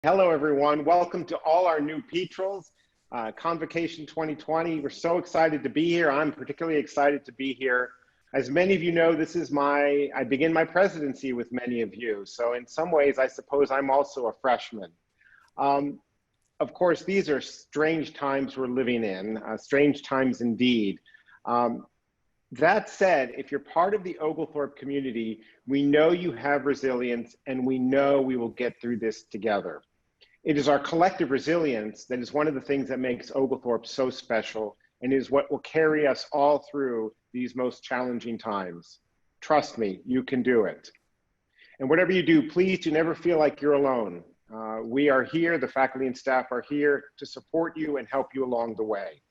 Hello, everyone. Welcome to all our new Petrels, Convocation 2020. We're so excited to be here. I'm particularly excited to be here. As many of you know, I begin my presidency with many of you. So in some ways, I suppose I'm also a freshman. Of course, these are strange times we're living in, strange times indeed. That said, if you're part of the Oglethorpe community, we know you have resilience and we know we will get through this together. It is our collective resilience that is one of the things that makes Oglethorpe so special and is what will carry us all through these most challenging times. Trust me, you can do it. And whatever you do, please do never feel like you're alone. We are here, the faculty and staff are here to support you and help you along the way.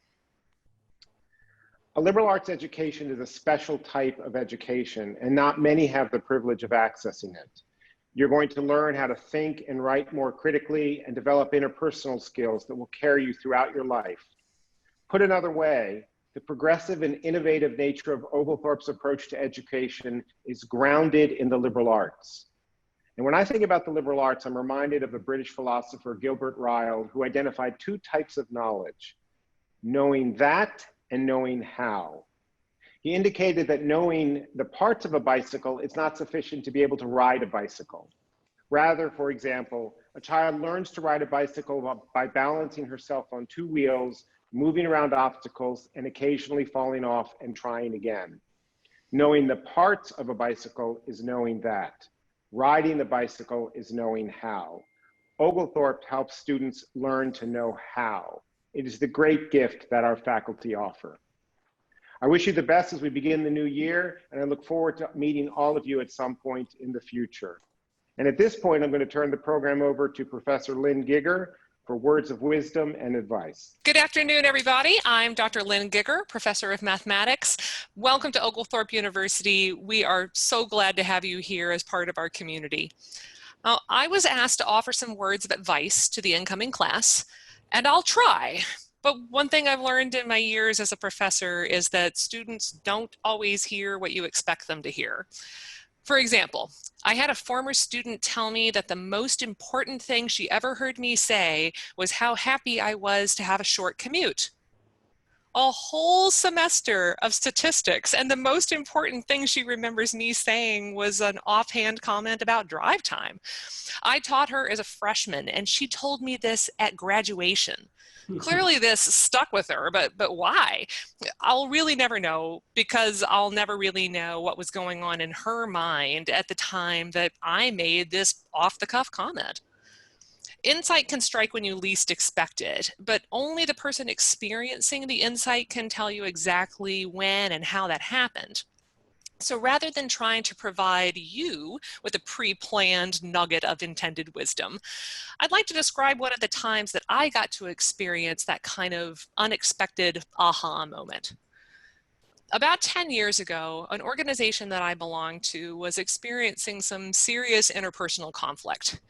A liberal arts education is a special type of education, and not many have the privilege of accessing it. You're going to learn how to think and write more critically and develop interpersonal skills that will carry you throughout your life. Put another way, the progressive and innovative nature of Oglethorpe's approach to education is grounded in the liberal arts. And when I think about the liberal arts, I'm reminded of the British philosopher Gilbert Ryle, who identified two types of knowledge: knowing that and knowing how. He indicated that knowing the parts of a bicycle is not sufficient to be able to ride a bicycle. Rather, for example, a child learns to ride a bicycle by balancing herself on two wheels, moving around obstacles, and occasionally falling off and trying again. Knowing the parts of a bicycle is knowing that. Riding the bicycle is knowing how. Oglethorpe helps students learn to know how. It is the great gift that our faculty offer. I wish you the best as we begin the new year, and I look forward to meeting all of you at some point in the future. And at this point, I'm going to turn the program over to Professor Lynn Gieger for words of wisdom and advice. Good afternoon, everybody. I'm Dr. Lynn Gieger, Professor of Mathematics. Welcome to Oglethorpe University. We are so glad to have you here as part of our community. I was asked to offer some words of advice to the incoming class, and I'll try. But one thing I've learned in my years as a professor is that students don't always hear what you expect them to hear. For example, I had a former student tell me that the most important thing she ever heard me say was how happy I was to have a short commute. A whole semester of statistics, and the most important thing she remembers me saying was an offhand comment about drive time. I taught her as a freshman, and she told me this at graduation. Clearly this stuck with her, but why? I'll really never know, because I'll never really know what was going on in her mind at the time that I made this off-the-cuff comment. Insight can strike when you least expect it, but only the person experiencing the insight can tell you exactly when and how that happened. So rather than trying to provide you with a pre-planned nugget of intended wisdom, I'd like to describe one of the times that I got to experience that kind of unexpected aha moment. About 10 years ago, an organization that I belonged to was experiencing some serious interpersonal conflict.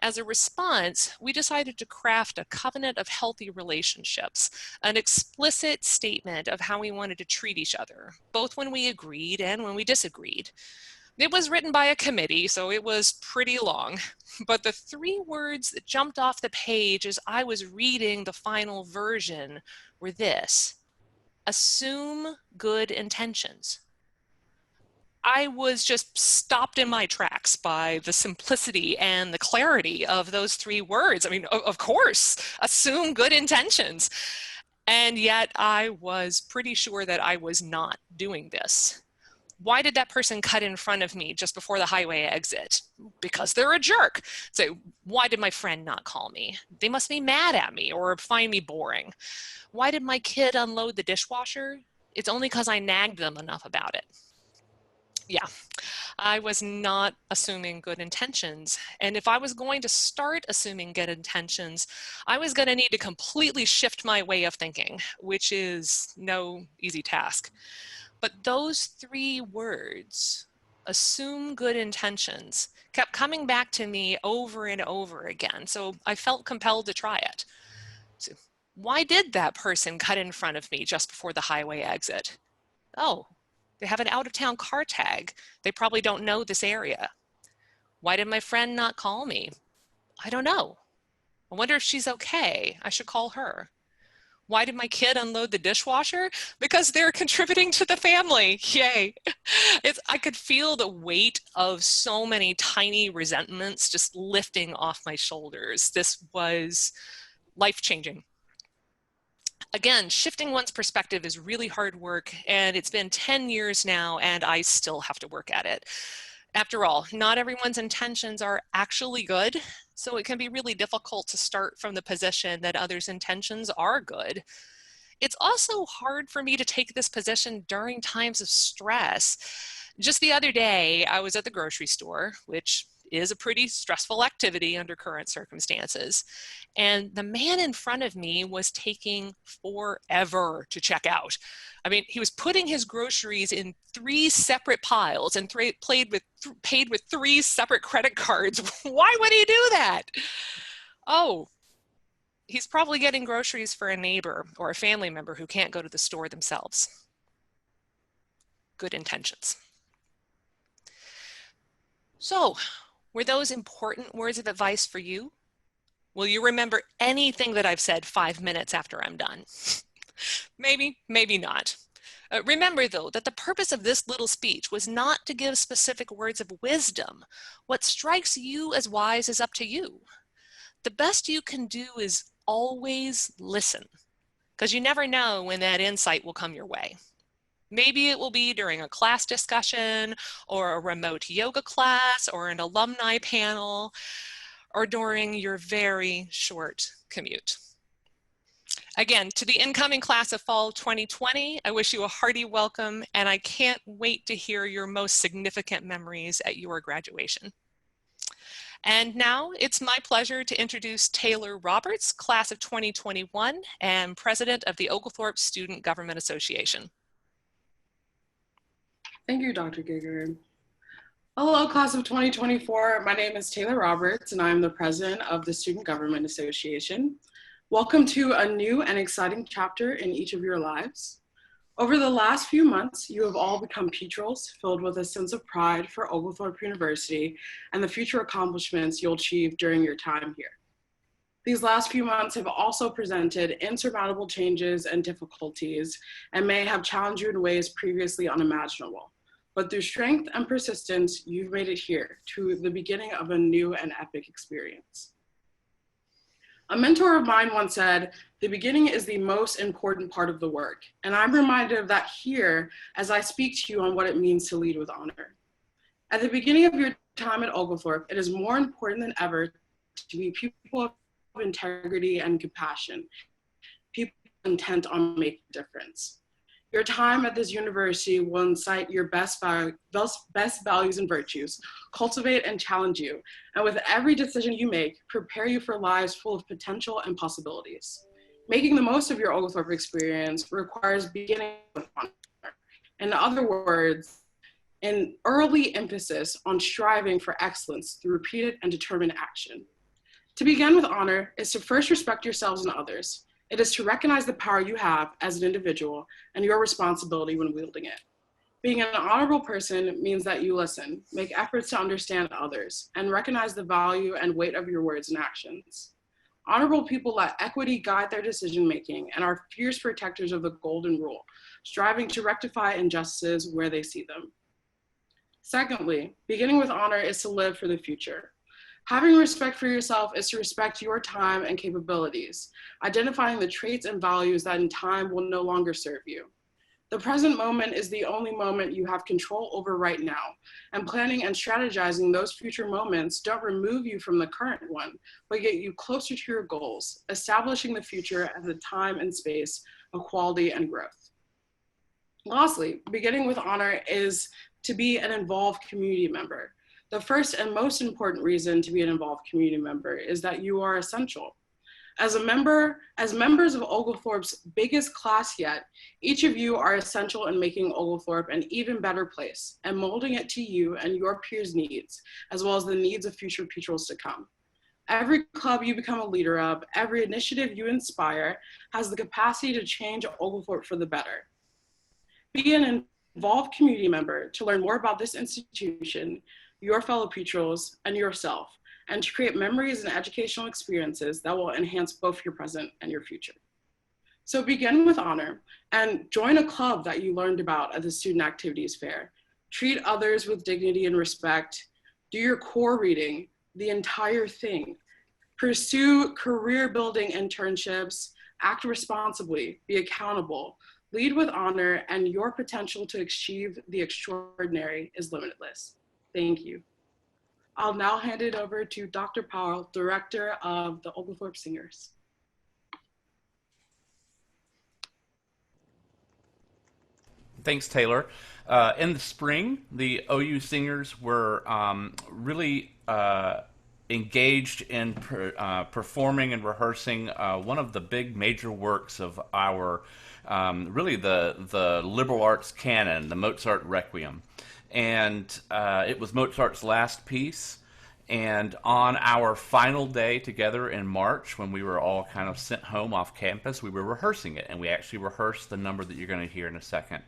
As a response, we decided to craft a covenant of healthy relationships, an explicit statement of how we wanted to treat each other, both when we agreed and when we disagreed. It was written by a committee, so it was pretty long, but the three words that jumped off the page as I was reading the final version were this: assume good intentions. I was just stopped in my tracks by the simplicity and the clarity of those three words. I mean, of course, assume good intentions. And yet I was pretty sure that I was not doing this. Why did that person cut in front of me just before the highway exit? Because they're a jerk. So why did my friend not call me? They must be mad at me or find me boring. Why did my kid unload the dishwasher? It's only because I nagged them enough about it. Yeah, I was not assuming good intentions. And if I was going to start assuming good intentions, I was going to need to completely shift my way of thinking, which is no easy task. But those three words, assume good intentions, kept coming back to me over and over again. So I felt compelled to try it. So why did that person cut in front of me just before the highway exit? Oh, they have an out-of-town car tag. They probably don't know this area. Why did my friend not call me? I don't know. I wonder if she's okay. I should call her. Why did my kid unload the dishwasher? Because they're contributing to the family. Yay. I could feel the weight of so many tiny resentments just lifting off my shoulders. This was life-changing. Again, shifting one's perspective is really hard work, and it's been 10 years now, and I still have to work at it. After all, not everyone's intentions are actually good, so it can be really difficult to start from the position that others' intentions are good. It's also hard for me to take this position during times of stress. Just the other day, I was at the grocery store, which is a pretty stressful activity under current circumstances. And the man in front of me was taking forever to check out. I mean, he was putting his groceries in 3 separate piles and paid with 3 separate credit cards. Why would he do that? Oh, he's probably getting groceries for a neighbor or a family member who can't go to the store themselves. Good intentions. So, were those important words of advice for you? Will you remember anything that I've said 5 minutes after I'm done? Maybe, maybe not. Remember, though, that the purpose of this little speech was not to give specific words of wisdom. What strikes you as wise is up to you. The best you can do is always listen, because you never know when that insight will come your way. Maybe it will be during a class discussion, or a remote yoga class, or an alumni panel, or during your very short commute. Again, to the incoming class of fall 2020, I wish you a hearty welcome, and I can't wait to hear your most significant memories at your graduation. And now it's my pleasure to introduce Taylor Roberts, class of 2021, and president of the Oglethorpe Student Government Association. Thank you, Dr. Gieger. Hello, class of 2024. My name is Taylor Roberts, and I'm the president of the Student Government Association. Welcome to a new and exciting chapter in each of your lives. Over the last few months, you have all become Petrels, filled with a sense of pride for Oglethorpe University and the future accomplishments you'll achieve during your time here. These last few months have also presented insurmountable changes and difficulties and may have challenged you in ways previously unimaginable. But through strength and persistence, you've made it here to the beginning of a new and epic experience. A mentor of mine once said, "The beginning is the most important part of the work." And I'm reminded of that here as I speak to you on what it means to lead with honor. At the beginning of your time at Oglethorpe, it is more important than ever to be people of integrity and compassion, people intent on making a difference. Your time at this university will incite your best values and virtues, cultivate and challenge you, and with every decision you make, prepare you for lives full of potential and possibilities. Making the most of your Oglethorpe experience requires beginning with honor. In other words, an early emphasis on striving for excellence through repeated and determined action. To begin with honor is to first respect yourselves and others. It is to recognize the power you have as an individual and your responsibility when wielding it. Being an honorable person means that you listen, make efforts to understand others, and recognize the value and weight of your words and actions. Honorable people let equity guide their decision-making and are fierce protectors of the golden rule, striving to rectify injustices where they see them. Secondly, beginning with honor is to live for the future. Having respect for yourself is to respect your time and capabilities, identifying the traits and values that in time will no longer serve you. The present moment is the only moment you have control over right now, and planning and strategizing those future moments don't remove you from the current one, but get you closer to your goals, establishing the future as a time and space of quality and growth. Lastly, beginning with honor is to be an involved community member. The first and most important reason to be an involved community member is that you are essential. As members of Oglethorpe's biggest class yet, each of you are essential in making Oglethorpe an even better place and molding it to you and your peers' needs, as well as the needs of future Petrels to come. Every club you become a leader of, every initiative you inspire, has the capacity to change Oglethorpe for the better. Be an involved community member to learn more about this institution, your fellow Petrels, and yourself, and to create memories and educational experiences that will enhance both your present and your future. So begin with honor and join a club that you learned about at the Student Activities Fair. Treat others with dignity and respect. Do your core reading, the entire thing. Pursue career building internships, act responsibly, be accountable, lead with honor, and your potential to achieve the extraordinary is limitless. Thank you. I'll now hand it over to Dr. Powell, Director of the Oglethorpe Singers. Thanks, Taylor. In the spring, the OU Singers were really engaged in performing and rehearsing one of the big major works of our, really the liberal arts canon, the Mozart Requiem. And it was Mozart's last piece. And on our final day together in March, when we were all kind of sent home off campus, we were rehearsing it. And we actually rehearsed the number that you're going to hear in a second.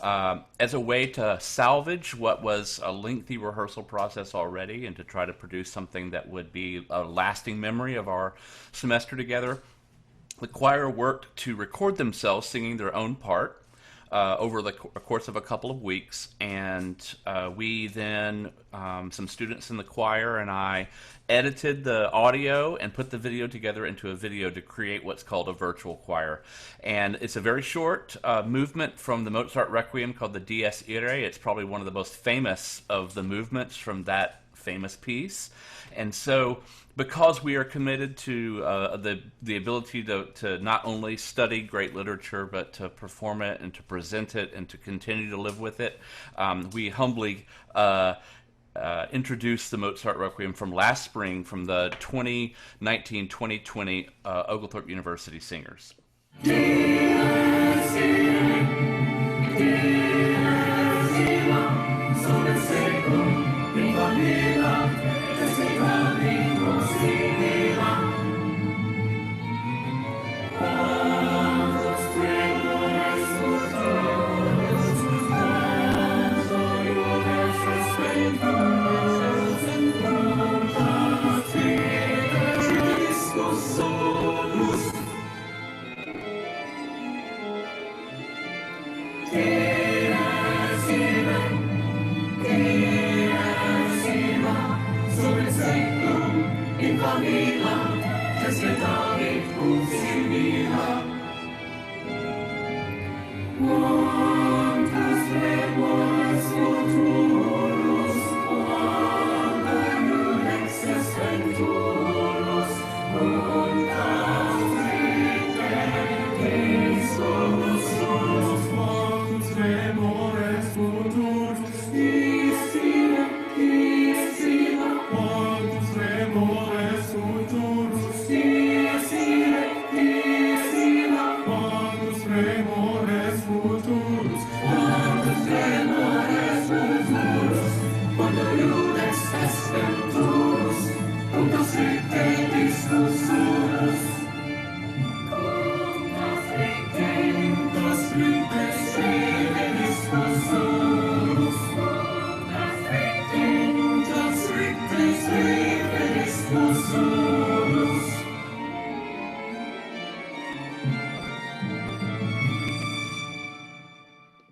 As a way to salvage what was a lengthy rehearsal process already and to try to produce something that would be a lasting memory of our semester together, the choir worked to record themselves singing their own part over the course of a couple of weeks, and we then, some students in the choir and I, edited the audio and put the video together into a video to create what's called a virtual choir. And it's a very short movement from the Mozart Requiem called the Dies Irae. It's probably one of the most famous of the movements from that famous piece. And so, because we are committed to the ability to not only study great literature, but to perform it and to present it and to continue to live with it, we humbly introduced the Mozart Requiem from last spring from the 2019-2020 Oglethorpe University Singers.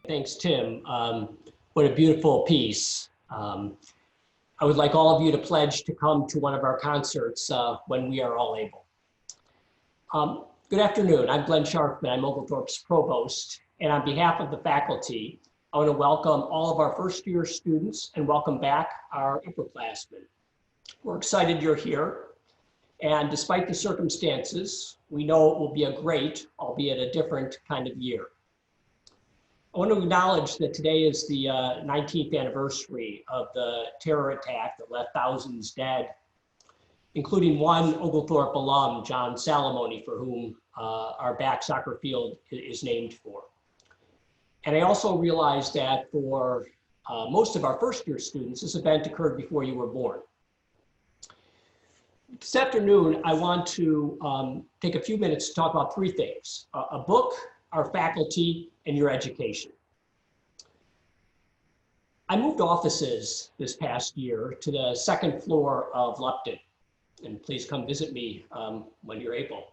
Thanks, Tim. What a beautiful piece. I would like all of you to pledge to come to one of our concerts when we are all able. Good afternoon. I'm Glenn Sharfman. I'm Oglethorpe's Provost. And on behalf of the faculty, I want to welcome all of our first-year students and welcome back our upperclassmen. We're excited you're here. And despite the circumstances, we know it will be a great, albeit a different kind of year. I want to acknowledge that today is the 19th anniversary of the terror attack that left thousands dead, including one Oglethorpe alum, John Salamone, for whom our back soccer field is named for. And I also realize that for most of our first-year students, this event occurred before you were born. This afternoon, I want to take a few minutes to talk about three things: a book, our faculty, and your education. I moved offices this past year to the second floor of Lupton, And please come visit me when you're able.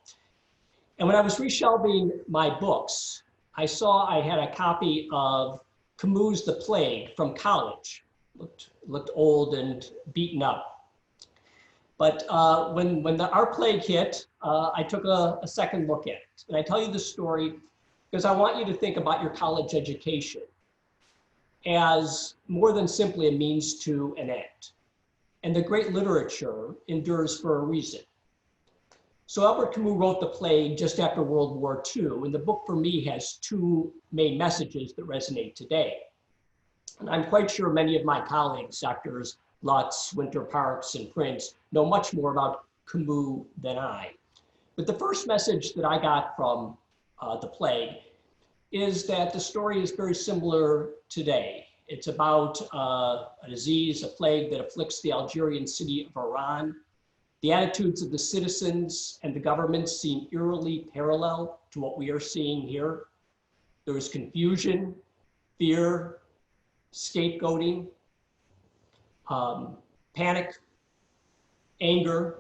And when I was reshelving my books, I saw I had a copy of Camus' The Plague from college. Looked old and beaten up. But when our plague hit, I took a second look at it. And I tell you this story because I want you to think about your college education as more than simply a means to an end. And the great literature endures for a reason. So Albert Camus wrote The Plague just after World War II, and the book for me has two main messages that resonate today. And I'm quite sure many of my colleagues, Drs. Lutz, Winter Parks, and Prince, know much more about Camus than I. But the first message that I got from The Plague is that the story is very similar today. It's about a disease, a plague that afflicts the Algerian city of Oran. The attitudes of the citizens and the government seem eerily parallel to what we are seeing here. There is confusion, fear, scapegoating, panic, anger,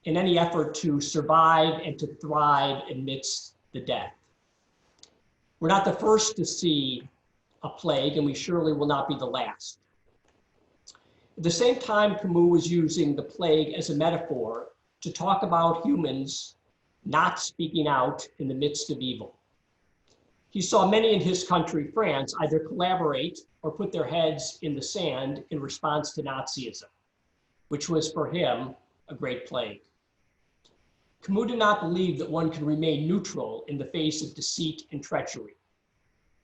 in any effort to survive and to thrive amidst the death. We're not the first to see a plague, and we surely will not be the last. At the same time, Camus was using the plague as a metaphor to talk about humans not speaking out in the midst of evil. He saw many in his country, France, either collaborate or put their heads in the sand in response to Nazism, which was for him a great plague. Camus did not believe that one can remain neutral in the face of deceit and treachery,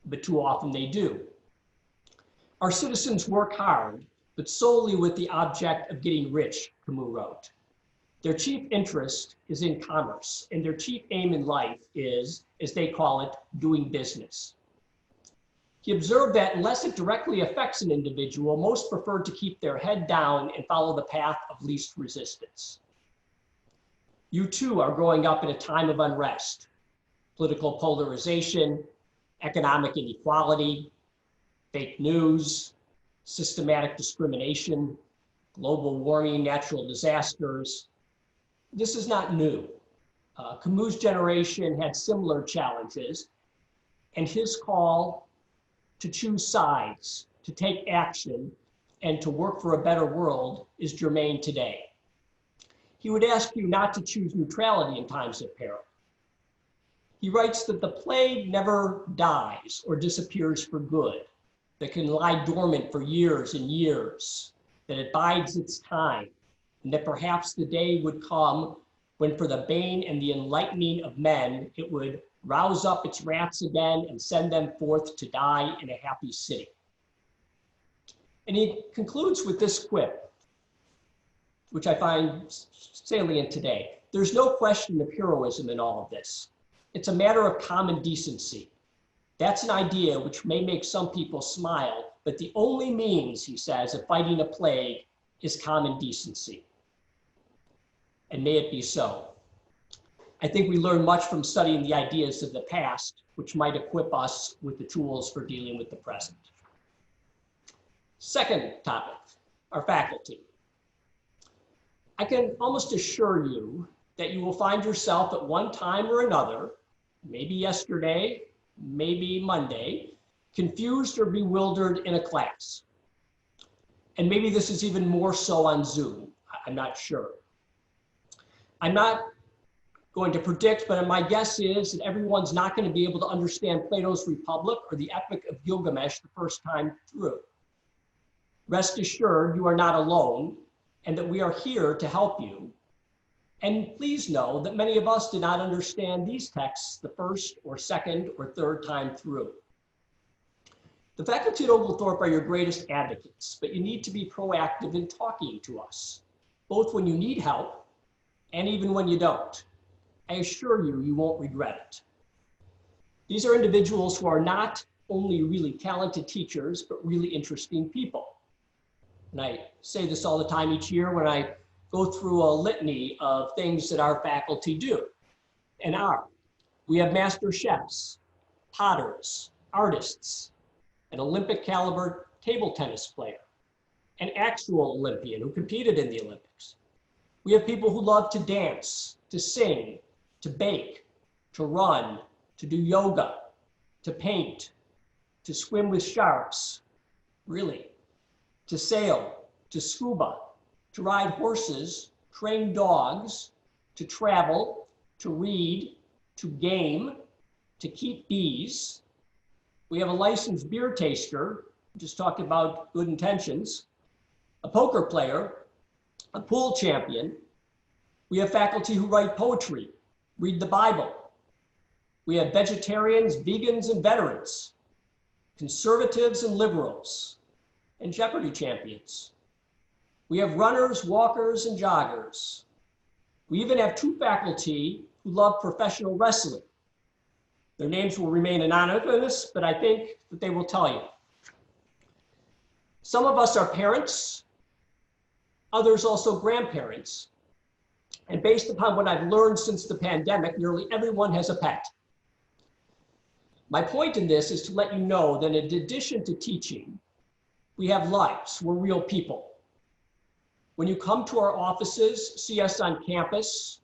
but too often they do. Our citizens work hard, but solely with the object of getting rich, Camus wrote. Their chief interest is in commerce, and their chief aim in life is, as they call it, doing business. He observed that unless it directly affects an individual, most prefer to keep their head down and follow the path of least resistance. You too are growing up in a time of unrest, political polarization, economic inequality, fake news, systematic discrimination, global warming, natural disasters. This is not new. Camus' generation had similar challenges, and his call to choose sides, to take action, and to work for a better world is germane today. He would ask you not to choose neutrality in times of peril. He writes that the plague never dies or disappears for good, that can lie dormant for years and years, that it bides its time, and that perhaps the day would come when for the bane and the enlightening of men, it would rouse up its rats again and send them forth to die in a happy city. And he concludes with this quip, which I find salient today. There's no question of heroism in all of this. It's a matter of common decency. That's an idea which may make some people smile, but the only means, he says, of fighting a plague is common decency. And may it be so. I think we learn much from studying the ideas of the past, which might equip us with the tools for dealing with the present. Second topic, our faculty. I can almost assure you that you will find yourself at one time or another, maybe yesterday, maybe Monday, confused or bewildered in a class. And maybe this is even more so on Zoom, I'm not sure. I'm not going to predict, but my guess is that everyone's not going to be able to understand Plato's Republic or the Epic of Gilgamesh the first time through. Rest assured, you are not alone, and that we are here to help you. And please know that many of us did not understand these texts the first or second or third time through. The faculty at Oglethorpe are your greatest advocates, but you need to be proactive in talking to us, both when you need help and even when you don't. I assure you, you won't regret it. These are individuals who are not only really talented teachers, but really interesting people. And I say this all the time each year when I go through a litany of things that our faculty do and are. We have master chefs, potters, artists, an Olympic caliber table tennis player, an actual Olympian who competed in the Olympics, We have people who love to dance, to sing, to bake, to run, to do yoga, to paint, to swim with sharks, really, to sail, to scuba, to ride horses, train dogs, to travel, to read, to game, to keep bees. We have a licensed beer taster, just talking about good intentions, a poker player, a pool champion. We have faculty who write poetry, read the Bible. We have vegetarians, vegans, and veterans, conservatives and liberals, and Jeopardy champions. We have runners, walkers, and joggers. We even have 2 faculty who love professional wrestling. Their names will remain anonymous, but I think that they will tell you. Some of us are parents, others also grandparents. And based upon what I've learned since the pandemic, nearly everyone has a pet. My point in this is to let you know that in addition to teaching, we have lives, we're real people. When you come to our offices, see us on campus,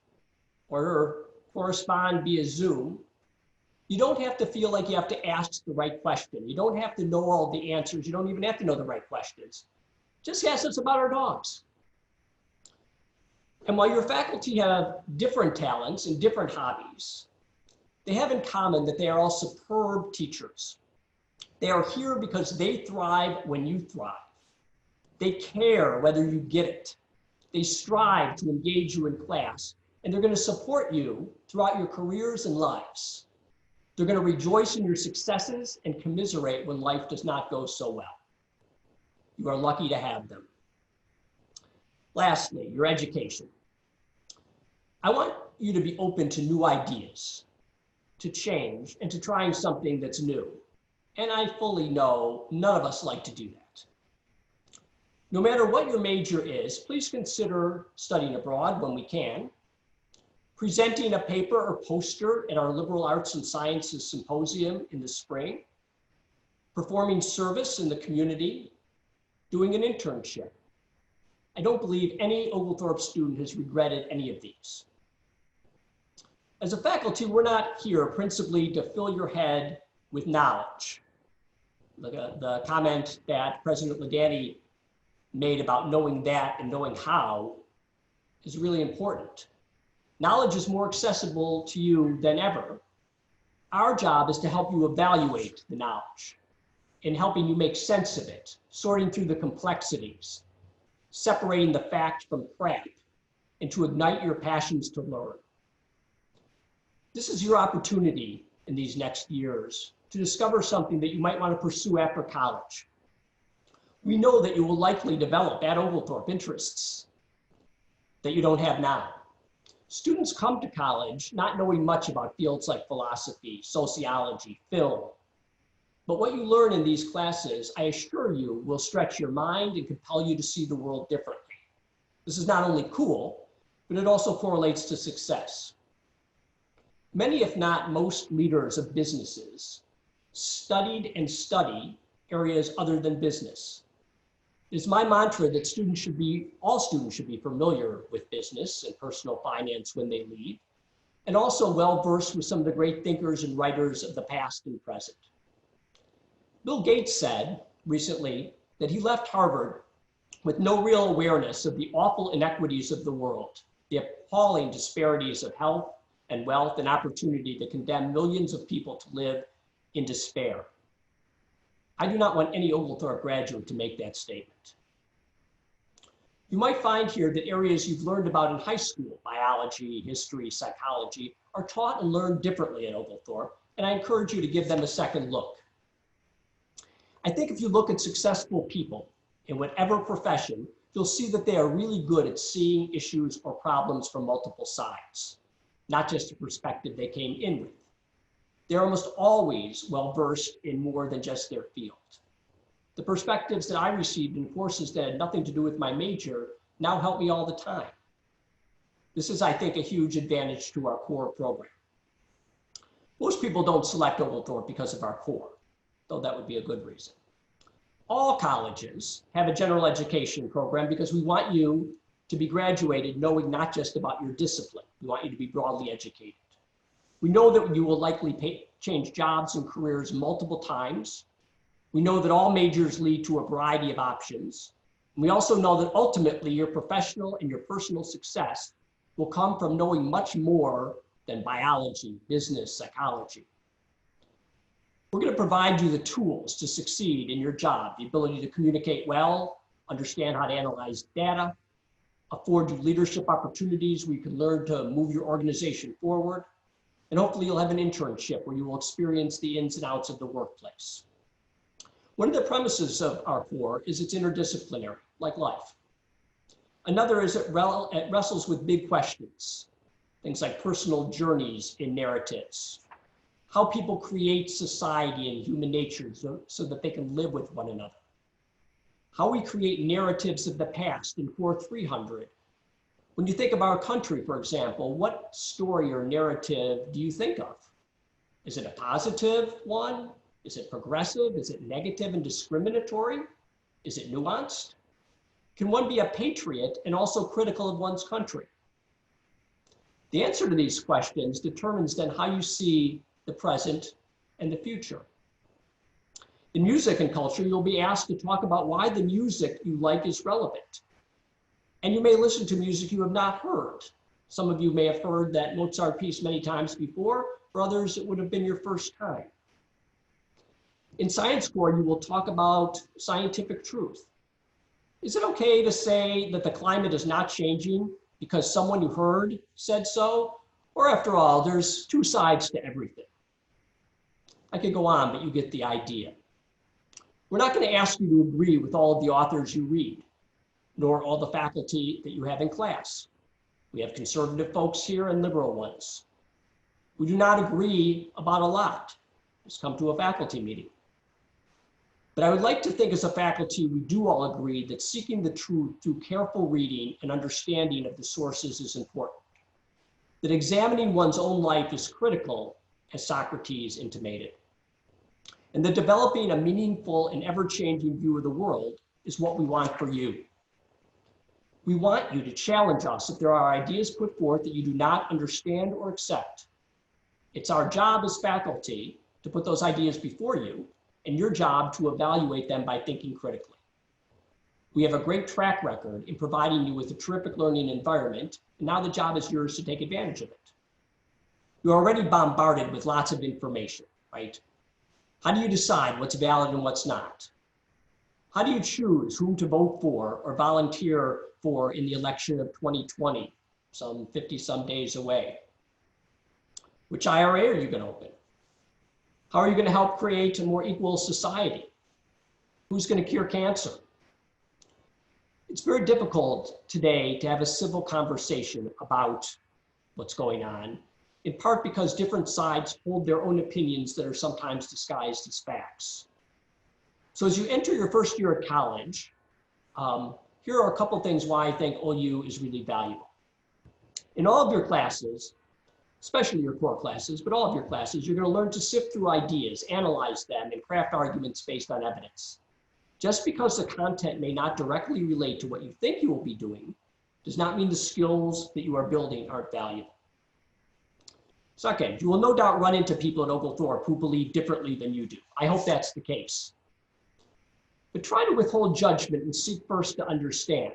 or correspond via Zoom, you don't have to feel like you have to ask the right question. You don't have to know all the answers. You don't even have to know the right questions. Just ask us about our dogs. And while your faculty have different talents and different hobbies, they have in common that they are all superb teachers. They are here because they thrive when you thrive. They care whether you get it. They strive to engage you in class, and they're going to support you throughout your careers and lives. They're going to rejoice in your successes and commiserate when life does not go so well. You are lucky to have them. Lastly, your education. I want you to be open to new ideas, to change, and to trying something that's new. And I fully know none of us like to do that. No matter what your major is, please consider studying abroad when we can, presenting a paper or poster at our Liberal Arts and Sciences Symposium in the spring, performing service in the community, doing an internship. I don't believe any Oglethorpe student has regretted any of these. As a faculty, we're not here principally to fill your head with knowledge. The comment that President Ladany made about knowing that and knowing how is really important. Knowledge is more accessible to you than ever. Our job is to help you evaluate the knowledge and helping you make sense of it, sorting through the complexities, separating the fact from crap, and to ignite your passions to learn. This is your opportunity in these next years to discover something that you might want to pursue after college. We know that you will likely develop at Oglethorpe interests that you don't have now. Students come to college not knowing much about fields like philosophy, sociology, film. But what you learn in these classes, I assure you, will stretch your mind and compel you to see the world differently. This is not only cool, but it also correlates to success. Many, if not most, leaders of businesses studied and study areas other than business. It's my mantra that all students should be familiar with business and personal finance when they leave, and also well-versed with some of the great thinkers and writers of the past and present. Bill Gates said recently that he left Harvard with no real awareness of the awful inequities of the world, the appalling disparities of health and wealth and opportunity that condemn millions of people to live in despair. I do not want any Oglethorpe graduate to make that statement. You might find here that areas you've learned about in high school, biology, history, psychology, are taught and learned differently at Oglethorpe, and I encourage you to give them a second look. I think if you look at successful people in whatever profession, you'll see that they are really good at seeing issues or problems from multiple sides, not just a perspective they came in with. They're almost always well-versed in more than just their field. The perspectives that I received in courses that had nothing to do with my major now help me all the time. This is, I think, a huge advantage to our core program. Most people don't select Oglethorpe because of our core, though that would be a good reason. All colleges have a general education program because we want you to be graduated knowing not just about your discipline. We want you to be broadly educated. We know that you will likely change jobs and careers multiple times. We know that all majors lead to a variety of options. And we also know that ultimately your professional and your personal success will come from knowing much more than biology, business, psychology. We're going to provide you the tools to succeed in your job, the ability to communicate well, understand how to analyze data, afford you leadership opportunities where you can learn to move your organization forward, and hopefully you'll have an internship where you will experience the ins and outs of the workplace. One of the premises of R4 is it's interdisciplinary, like life. Another is it wrestles with big questions, things like personal journeys in narratives, how people create society and human nature so that they can live with one another, how we create narratives of the past in Core 300. When you think of our country, for example, what story or narrative do you think of? Is it a positive one? Is it progressive? Is it negative and discriminatory? Is it nuanced? Can one be a patriot and also critical of one's country? The answer to these questions determines then how you see the present and the future. In music and culture, you'll be asked to talk about why the music you like is relevant. And you may listen to music you have not heard. Some of you may have heard that Mozart piece many times before. For others, it would have been your first time. In Science Core, you will talk about scientific truth. Is it okay to say that the climate is not changing because someone you heard said so? Or after all, there's two sides to everything. I could go on, but you get the idea. We're not going to ask you to agree with all of the authors you read, nor all the faculty that you have in class. We have conservative folks here and liberal ones. We do not agree about a lot. Just come to a faculty meeting. But I would like to think as a faculty, we do all agree that seeking the truth through careful reading and understanding of the sources is important. That examining one's own life is critical, as Socrates intimated. And that developing a meaningful and ever-changing view of the world is what we want for you. We want you to challenge us if there are ideas put forth that you do not understand or accept. It's our job as faculty to put those ideas before you, and your job to evaluate them by thinking critically. We have a great track record in providing you with a terrific learning environment, and now the job is yours to take advantage of it. You're already bombarded with lots of information, right? How do you decide what's valid and what's not? How do you choose whom to vote for or volunteer for in the election of 2020, some 50-some days away? Which Irae are you going to open? How are you going to help create a more equal society? Who's going to cure cancer? It's very difficult today to have a civil conversation about what's going on, in part because different sides hold their own opinions that are sometimes disguised as facts. So as you enter your first year at college, here are a couple things why I think OU is really valuable. In all of your classes, especially your core classes, but all of your classes, you're going to learn to sift through ideas, analyze them, and craft arguments based on evidence. Just because the content may not directly relate to what you think you will be doing does not mean the skills that you are building aren't valuable. Second, you will no doubt run into people at Oglethorpe who believe differently than you do. I hope that's the case. But try to withhold judgment and seek first to understand.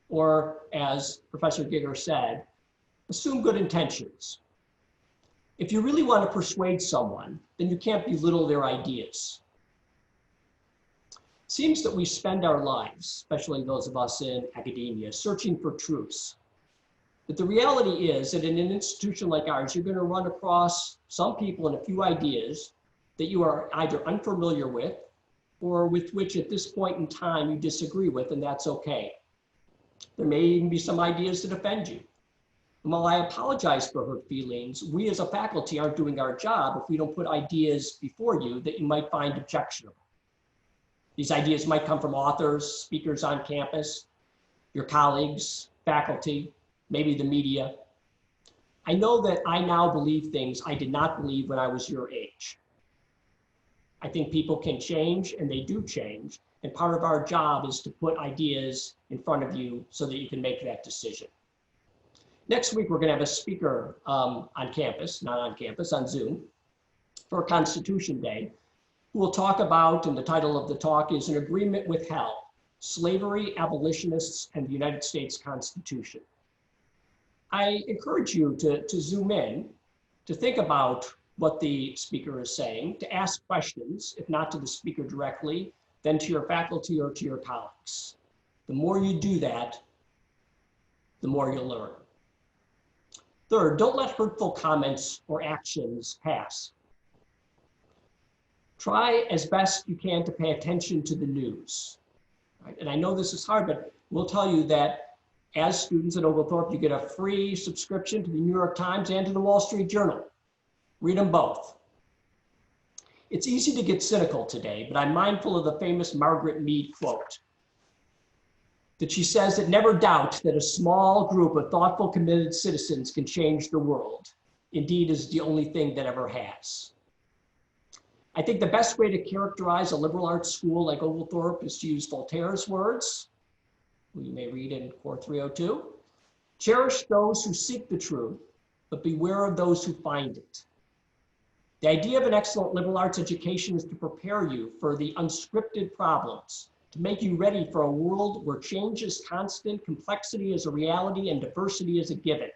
Or, as Professor Gieger said, assume good intentions. If you really want to persuade someone, then you can't belittle their ideas. It seems that we spend our lives, especially those of us in academia, searching for truths. But the reality is that in an institution like ours, you're going to run across some people and a few ideas that you are either unfamiliar with or with which at this point in time you disagree with, and that's okay. There may even be some ideas that offend you. And while I apologize for hurt feelings, we as a faculty aren't doing our job if we don't put ideas before you that you might find objectionable. These ideas might come from authors, speakers on campus, your colleagues, faculty, maybe the media. I know that I now believe things I did not believe when I was your age. I think people can change, and they do change, And part of our job is to put ideas in front of you so that you can make that decision. Next week, we're going to have a speaker on campus, not on campus, on Zoom, for Constitution Day, who will talk about, and the title of the talk is An Agreement with Hell, Slavery, Abolitionists, and the United States Constitution. I encourage you to zoom in, to think about what the speaker is saying, to ask questions, if not to the speaker directly, then to your faculty or to your colleagues. The more you do that, the more you'll learn. Third, don't let hurtful comments or actions pass. Try as best you can to pay attention to the news. Right? And I know this is hard, but we'll tell you that as students at Oglethorpe, you get a free subscription to the New York Times and to the Wall Street Journal. Read them both. It's easy to get cynical today, but I'm mindful of the famous Margaret Mead quote that she says that never doubt that a small group of thoughtful, committed citizens can change the world. Indeed, is the only thing that ever has. I think the best way to characterize a liberal arts school like Oglethorpe is to use Voltaire's words, who you may read in Core 302. Cherish those who seek the truth, but beware of those who find it. The idea of an excellent liberal arts education is to prepare you for the unscripted problems, to make you ready for a world where change is constant, complexity is a reality, and diversity is a given.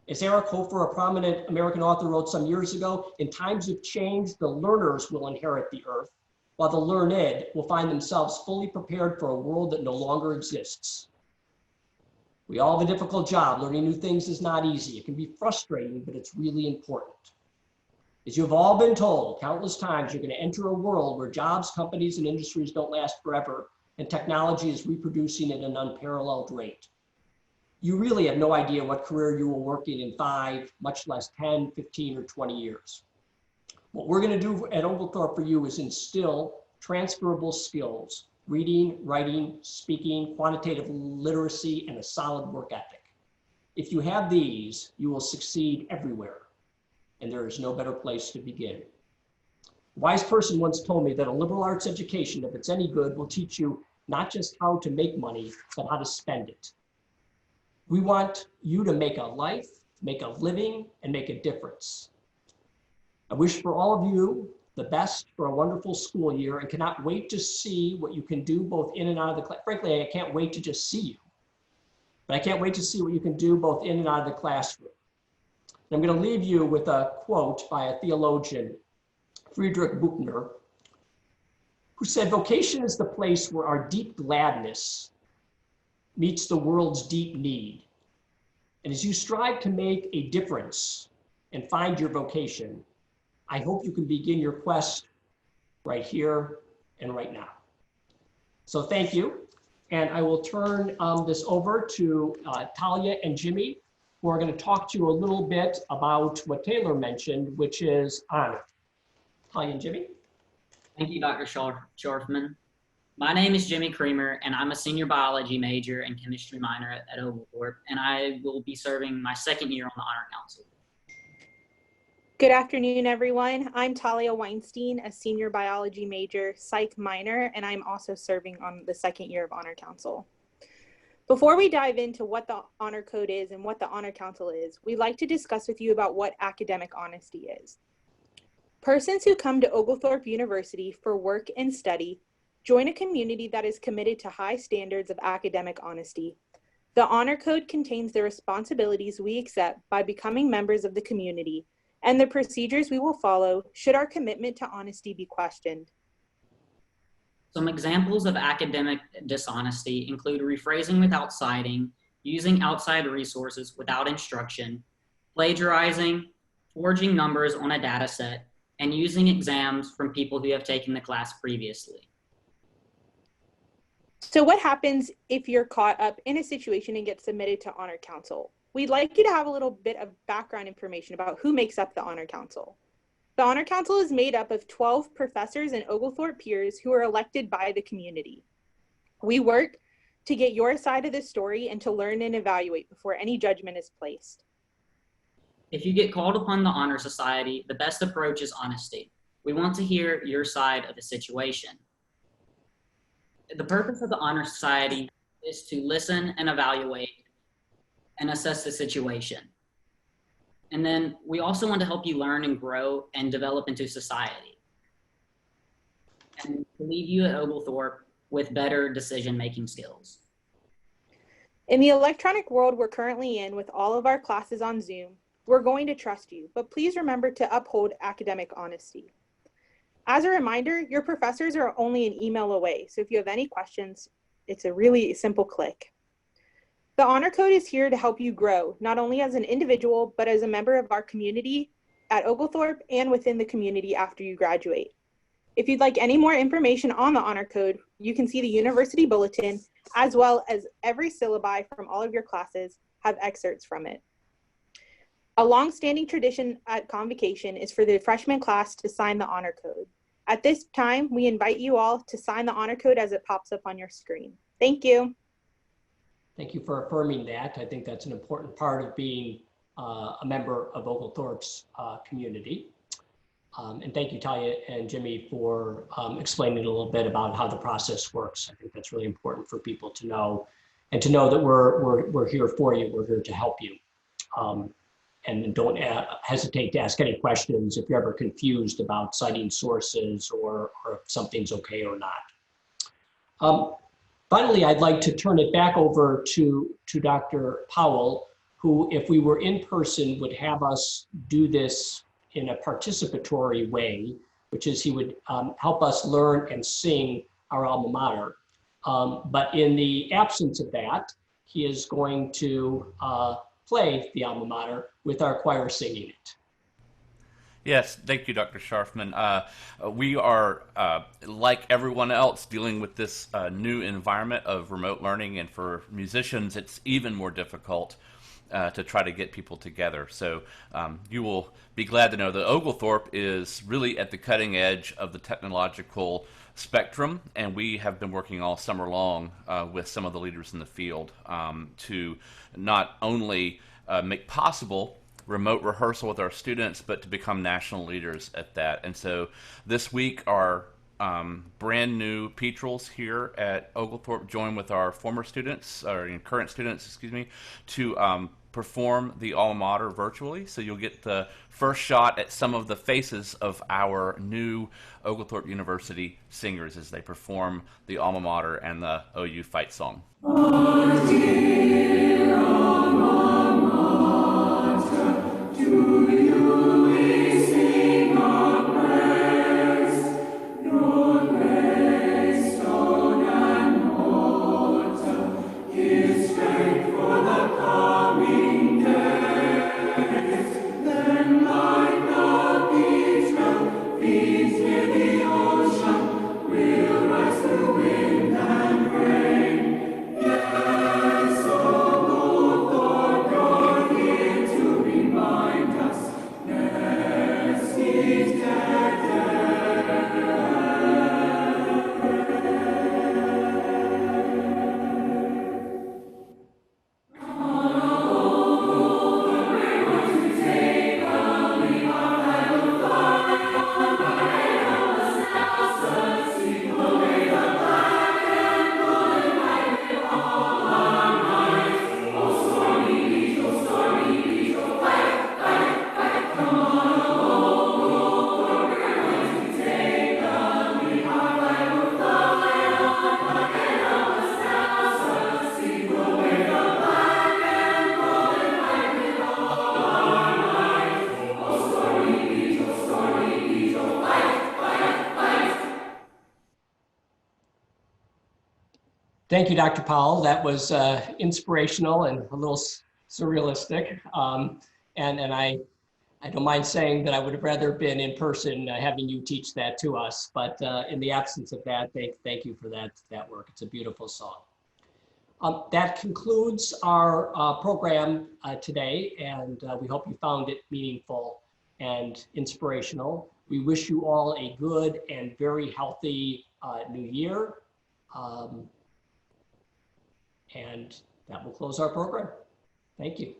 As Eric Hofer, a prominent American author, wrote some years ago, in times of change, the learners will inherit the earth, while the learned will find themselves fully prepared for a world that no longer exists. We all have a difficult job. Learning new things is not easy. It can be frustrating, but it's really important. As you've all been told countless times, you're going to enter a world where jobs, companies, and industries don't last forever, and technology is reproducing at an unparalleled rate. You really have no idea what career you will work in 5, much less 10, 15, or 20 years. What we're going to do at Oglethorpe for you is instill transferable skills, reading, writing, speaking, quantitative literacy, and a solid work ethic. If you have these, you will succeed everywhere, and there is no better place to begin. A wise person once told me that a liberal arts education, if it's any good, will teach you not just how to make money, but how to spend it. We want you to make a life, make a living, and make a difference. I wish for all of you the best for a wonderful school year and cannot wait to see what you can do both in and out of the class. Frankly, I can't wait to just see you, but I can't wait to see what you can do both in and out of the classroom. And I'm going to leave you with a quote by a theologian, Friedrich Buchner, who said, "Vocation is the place where our deep gladness meets the world's deep need. And as you strive to make a difference and find your vocation, I hope you can begin your quest right here and right now." So thank you. And I will turn this over to Talia and Jimmy, who are going to talk to you a little bit about what Taylor mentioned, which is honor. Talia and Jimmy. Thank you, Dr. Sharfman. My name is Jimmy Creamer, and I'm a senior biology major and chemistry minor at Oglethorpe, and I will be serving my second year on the Honor Council. Good afternoon, everyone. I'm Talia Weinstein, a senior biology major, psych minor, and I'm also serving on the second year of Honor Council. Before we dive into what the Honor Code is and what the Honor Council is, we'd like to discuss with you about what academic honesty is. Persons who come to Oglethorpe University for work and study join a community that is committed to high standards of academic honesty. The Honor Code contains the responsibilities we accept by becoming members of the community and the procedures we will follow should our commitment to honesty be questioned. Some examples of academic dishonesty include rephrasing without citing, using outside resources without instruction, plagiarizing, forging numbers on a data set, and using exams from people who have taken the class previously. So what happens if you're caught up in a situation and get submitted to Honor Council? We'd like you to have a little bit of background information about who makes up the Honor Council. The Honor Council is made up of 12 professors and Oglethorpe peers who are elected by the community. We work to get your side of the story and to learn and evaluate before any judgment is placed. If you get called upon the Honor Society, the best approach is honesty. We want to hear your side of the situation. The purpose of the Honor Society is to listen and evaluate and assess the situation. And then we also want to help you learn and grow and develop into society, and to leave you at Oglethorpe with better decision-making skills. In the electronic world we're currently in, with all of our classes on Zoom, we're going to trust you, but please remember to uphold academic honesty. As a reminder, your professors are only an email away, so if you have any questions, it's a really simple click. The Honor Code is here to help you grow, not only as an individual, but as a member of our community at Oglethorpe and within the community after you graduate. If you'd like any more information on the Honor Code, you can see the University Bulletin, as well as every syllabi from all of your classes have excerpts from it. A long-standing tradition at Convocation is for the freshman class to sign the Honor Code. At this time, we invite you all to sign the Honor Code as it pops up on your screen. Thank you. Thank you for affirming that. I think that's an important part of being a member of Oglethorpe's community. And thank you, Talia and Jimmy, for explaining a little bit about how the process works. I think that's really important for people to know, and to know that we're here for you. We're here to help you. And don't hesitate to ask any questions if you're ever confused about citing sources or if something's okay or not. Finally, I'd like to turn it back over to Dr. Powell, who, if we were in person, would have us do this in a participatory way, which is he would help us learn and sing our alma mater. But in the absence of that, he is going to play the alma mater with our choir singing it. Yes, thank you, Dr. Sharfman. We are, like everyone else, dealing with this new environment of remote learning, and for musicians, it's even more difficult to try to get people together. So you will be glad to know that Oglethorpe is really at the cutting edge of the technological spectrum, and we have been working all summer long with some of the leaders in the field to not only make possible remote rehearsal with our students, but to become national leaders at that. And so this week, our brand new Petrels here at Oglethorpe join with our former students, or current students, excuse me, to perform the alma mater virtually. So you'll get the first shot at some of the faces of our new Oglethorpe University singers as they perform the alma mater and the OU fight song. Oh, dear alma mater, to you we sing our praise. Your grace, stone and mortar, give strength for the coming days. Then like the Petrel feeds near the ocean, we'll rise through wind and rain. Yes, O Lord, you're here to remind us, next is Thank you, Dr. Powell. That was inspirational and a little surrealistic. And I don't mind saying that I would have rather been in person having you teach that to us. But in the absence of that, thank you for that work. It's a beautiful song. That concludes our program today, and we hope you found it meaningful and inspirational. We wish you all a good and very healthy new year. And that will close our program. Thank you.